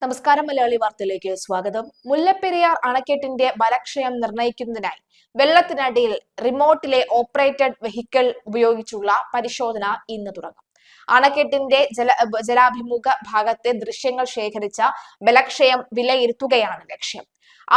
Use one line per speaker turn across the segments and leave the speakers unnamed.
നമസ്കാരം. മലയാളി വാർത്തയിലേക്ക് സ്വാഗതം. മുല്ലപ്പെരിയാർ അണക്കെട്ടിന്റെ ബലക്ഷയം നിർണ്ണയിക്കുന്നതിനായി വെള്ളത്തിനടിയിൽ റിമോട്ടിലെ ഓപ്പറേറ്റഡ് വെഹിക്കിൾ ഉപയോഗിച്ചുള്ള പരിശോധന ഇന്ന് തുടങ്ങും. അണക്കെട്ടിന്റെ ജലാഭിമുഖ ഭാഗത്തെ ദൃശ്യങ്ങൾ ശേഖരിച്ച ബലക്ഷയം വിലയിരുത്തുകയാണ് ലക്ഷ്യം.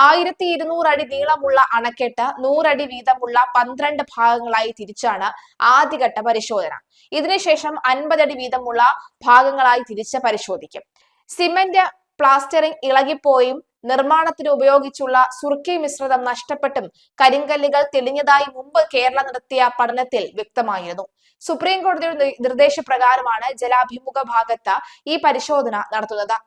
1200 അടി നീളമുള്ള അണക്കെട്ട് 100 അടി വീതമുള്ള 12 ഭാഗങ്ങളായി തിരിച്ചാണ് ആദ്യഘട്ട പരിശോധന. ഇതിനുശേഷം 50 അടി വീതമുള്ള ഭാഗങ്ങളായി തിരിച്ച് പരിശോധിക്കും. സിമന്റ് പ്ലാസ്റ്ററിംഗ് ഇളകിപ്പോയും നിർമ്മാണത്തിന് ഉപയോഗിച്ചുള്ള സുർക്കി മിശ്രിതം നഷ്ടപ്പെട്ടും കരിങ്കല്ലുകൾ തെളിഞ്ഞതായി മുമ്പ് കേരളം നടത്തിയ പഠനത്തിൽ വ്യക്തമായിരുന്നു. സുപ്രീം കോടതിയുടെ നിർദ്ദേശപ്രകാരമാണ് ജലാഭിമുഖ ഭാഗത്ത് ഈ പരിശോധന നടത്തുന്നത്.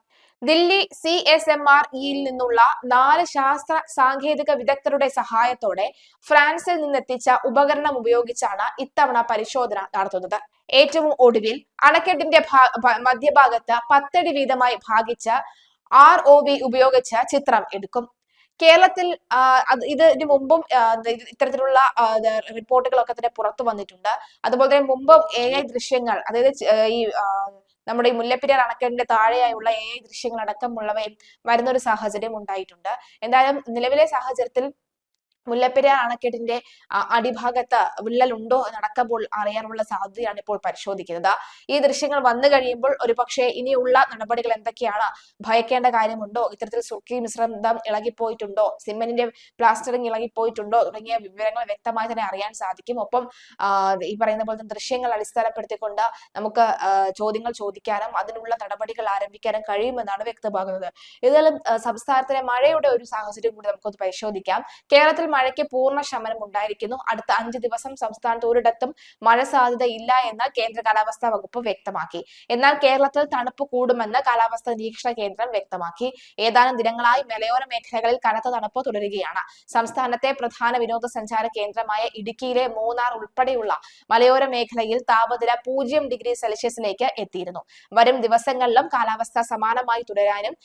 ദില്ലി CSMREയിൽ നിന്നുള്ള 4 ശാസ്ത്ര സാങ്കേതിക വിദഗ്ധരുടെ സഹായത്തോടെ ഫ്രാൻസിൽ നിന്നെത്തിച്ച ഉപകരണം ഉപയോഗിച്ചാണ് ഇത്തവണ പരിശോധന നടത്തുന്നത്. ഏറ്റവും ഒടുവിൽ അണക്കെട്ടിന്റെ മധ്യഭാഗത്ത് 10 അടി വീതമായി ഭാഗിച്ച് ROV ഉപയോഗിച്ച് ചിത്രം എടുക്കും. കേരളത്തിൽ ഇതിനു മുമ്പും ഇത്തരത്തിലുള്ള റിപ്പോർട്ടുകളൊക്കെ തന്നെ പുറത്തു വന്നിട്ടുണ്ട്. അതുപോലെ തന്നെ മുമ്പും AI ദൃശ്യങ്ങൾ, അതായത് ഈ നമ്മുടെ ഈ മുല്ലപ്പെരിയാർ അണക്കെട്ടിന്റെ താഴെയായുള്ള AI ദൃശ്യങ്ങൾ അടക്കമുള്ളവയും വരുന്നൊരു സാഹചര്യം ഉണ്ടായിട്ടുണ്ട്. എന്തായാലും നിലവിലെ സാഹചര്യത്തിൽ മുല്ലപ്പെരിയാർ അണക്കെട്ടിന്റെ അടിഭാഗത്ത് വിള്ളലുണ്ടോ എന്നടക്കമ്പോൾ അറിയാനുള്ള സാധ്യതയാണ് ഇപ്പോൾ പരിശോധിക്കുന്നത്. ഈ ദൃശ്യങ്ങൾ വന്നു കഴിയുമ്പോൾ ഒരുപക്ഷെ ഇനിയുള്ള നടപടികൾ എന്തൊക്കെയാണ്, ഭയക്കേണ്ട കാര്യമുണ്ടോ, ഇത്തരത്തിൽ സുർക്കി മിശ്രിതം ഇളകിപ്പോയിട്ടുണ്ടോ, സിമെന്റിന്റെ പ്ലാസ്റ്ററിംഗ് ഇളകിപ്പോയിട്ടുണ്ടോ തുടങ്ങിയ വിവരങ്ങൾ വ്യക്തമായി തന്നെ അറിയാൻ സാധിക്കും. ഒപ്പം ഈ പറയുന്ന പോലെ തന്നെ ദൃശ്യങ്ങൾ അടിസ്ഥാനപ്പെടുത്തിക്കൊണ്ട് നമുക്ക് ചോദ്യങ്ങൾ ചോദിക്കാനും അതിനുള്ള നടപടികൾ ആരംഭിക്കാനും കഴിയുമെന്നാണ് വ്യക്തമാകുന്നത്. ഏതായാലും സംസ്ഥാനത്തിലെ മഴയുടെ ഒരു സാഹചര്യം കൂടി നമുക്കൊന്ന് പരിശോധിക്കാം. കേരളത്തിൽ മഴയ്ക്ക് പൂർണ്ണ ശമനം ഉണ്ടായിരിക്കുന്നു. അടുത്ത 5 ദിവസം സംസ്ഥാനത്ത് ഒരിടത്തും മഴ സാധ്യത ഇല്ല എന്ന് കേന്ദ്ര കാലാവസ്ഥാ വകുപ്പ് വ്യക്തമാക്കി. എന്നാൽ കേരളത്തിൽ തണുപ്പ് കൂടുമെന്ന് കാലാവസ്ഥാ നിരീക്ഷണ കേന്ദ്രം വ്യക്തമാക്കി. ഏതാനും ദിനങ്ങളായി മലയോര മേഖലകളിൽ കനത്ത തണുപ്പ് തുടരുകയാണ്. സംസ്ഥാനത്തെ പ്രധാന വിനോദസഞ്ചാര കേന്ദ്രമായ ഇടുക്കിയിലെ മൂന്നാർ ഉൾപ്പെടെയുള്ള മലയോര മേഖലയിൽ താപനില 0 ഡിഗ്രി സെൽഷ്യസിലേക്ക് എത്തിയിരുന്നു. വരും ദിവസങ്ങളിലും കാലാവസ്ഥ സമാനമായി തുടരാനും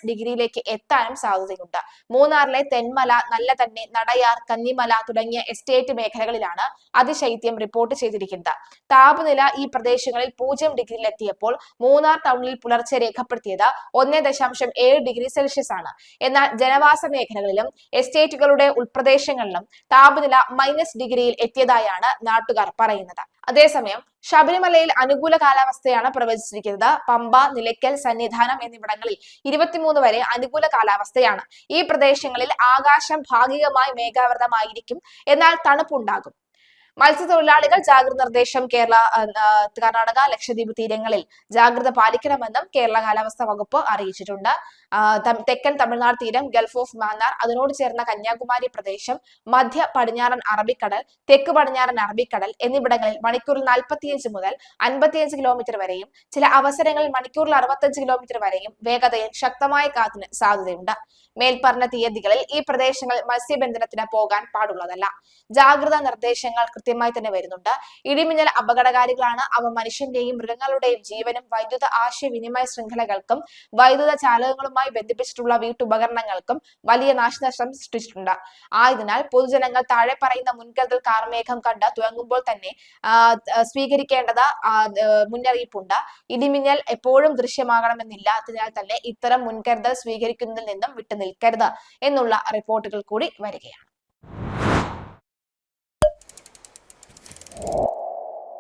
-ഡിഗ്രിയിലേക്ക് എത്താനും സാധ്യതയുണ്ട്. മൂന്നാറിലെ തെന്മല, നല്ലതന്നെ, നടയാർ, കന്നിമല തുടങ്ങിയ എസ്റ്റേറ്റ് മേഖലകളിലാണ് അതിശൈത്യം റിപ്പോർട്ട് ചെയ്തിരിക്കുന്നത്. താപനില ഈ പ്രദേശങ്ങളിൽ 0 ഡിഗ്രിയിൽ എത്തിയപ്പോൾ മൂന്നാർ ടൗണിൽ പുലർച്ചെ രേഖപ്പെടുത്തിയത് 1.7 ഡിഗ്രി സെൽഷ്യസ് ആണ്. എന്നാൽ ജനവാസ മേഖലകളിലും എസ്റ്റേറ്റുകളുടെ ഉൾപ്രദേശങ്ങളിലും താപനില -ഡിഗ്രിയിൽ എത്തിയതായാണ് നാട്ടുകാർ പറയുന്നത്. അതേസമയം ശബരിമലയിൽ അനുകൂല കാലാവസ്ഥയാണ് പ്രവചിച്ചിരിക്കുന്നത്. പമ്പ, നിലയ്ക്കൽ, സന്നിധാനം എന്നിവിടങ്ങളിൽ 23 വരെ അനുകൂല കാലാവസ്ഥയാണ്. ഈ പ്രദേശങ്ങളിൽ ആകാശം ഭാഗികമായി മേഘാവൃതമായിരിക്കും, എന്നാൽ തണുപ്പുണ്ടാകും. മത്സ്യത്തൊഴിലാളികൾ ജാഗ്രത നിർദ്ദേശം. കർണാടക, ലക്ഷദ്വീപ് തീരങ്ങളിൽ ജാഗ്രത പാലിക്കണമെന്നും കേരള കാലാവസ്ഥാ വകുപ്പ് അറിയിച്ചിട്ടുണ്ട്. തെക്കൻ തമിഴ്നാട് തീരം, ഗൾഫ് ഓഫ് മാന്നാർ, അതിനോട് ചേർന്ന കന്യാകുമാരി പ്രദേശം, മധ്യ പടിഞ്ഞാറൻ അറബിക്കടൽ, തെക്ക് പടിഞ്ഞാറൻ അറബിക്കടൽ എന്നിവിടങ്ങളിൽ മണിക്കൂറിൽ 45 മുതൽ 55 കിലോമീറ്റർ വരെയും ചില അവസരങ്ങളിൽ മണിക്കൂറിൽ 65 കിലോമീറ്റർ വരെയും വേഗതയിൽ ശക്തമായ കാറ്റിന് സാധ്യതയുണ്ട്. മേൽപ്പറഞ്ഞ തീയതികളിൽ ഈ പ്രദേശങ്ങളിൽ മത്സ്യബന്ധനത്തിന് പോകാൻ പാടുള്ളതല്ല. ജാഗ്രതാ നിർദ്ദേശങ്ങൾ കൃത്യമായി തന്നെ വരുന്നുണ്ട്. ഇടിമിന്നൽ അപകടകാരികളാണ്. അവ മനുഷ്യന്റെയും മൃഗങ്ങളുടെയും ജീവനും വൈദ്യുത ആശയവിനിമയ ശൃംഖലകൾക്കും വൈദ്യുത ചാലകങ്ങളുമായി ബന്ധിപ്പിച്ചിട്ടുള്ള വീട്ടുപകരണങ്ങൾക്കും വലിയ നാശനഷ്ടം സൃഷ്ടിച്ചിട്ടുണ്ട്. ആയതിനാൽ പൊതുജനങ്ങൾ താഴെ പറയുന്ന മുൻകരുതൽ കാർമേഘം കണ്ട് തുടങ്ങുമ്പോൾ തന്നെ സ്വീകരിക്കേണ്ടത് മുന്നറിയിപ്പുണ്ട്. ഇടിമിന്നൽ എപ്പോഴും ദൃശ്യമാകണമെന്നില്ല. അതിനാൽ തന്നെ ഇത്തരം മുൻകരുതൽ സ്വീകരിക്കുന്നതിൽ നിന്നും വിട്ടുനിൽക്കരുത് എന്നുള്ള റിപ്പോർട്ടുകൾ കൂടി വരികയാണ്.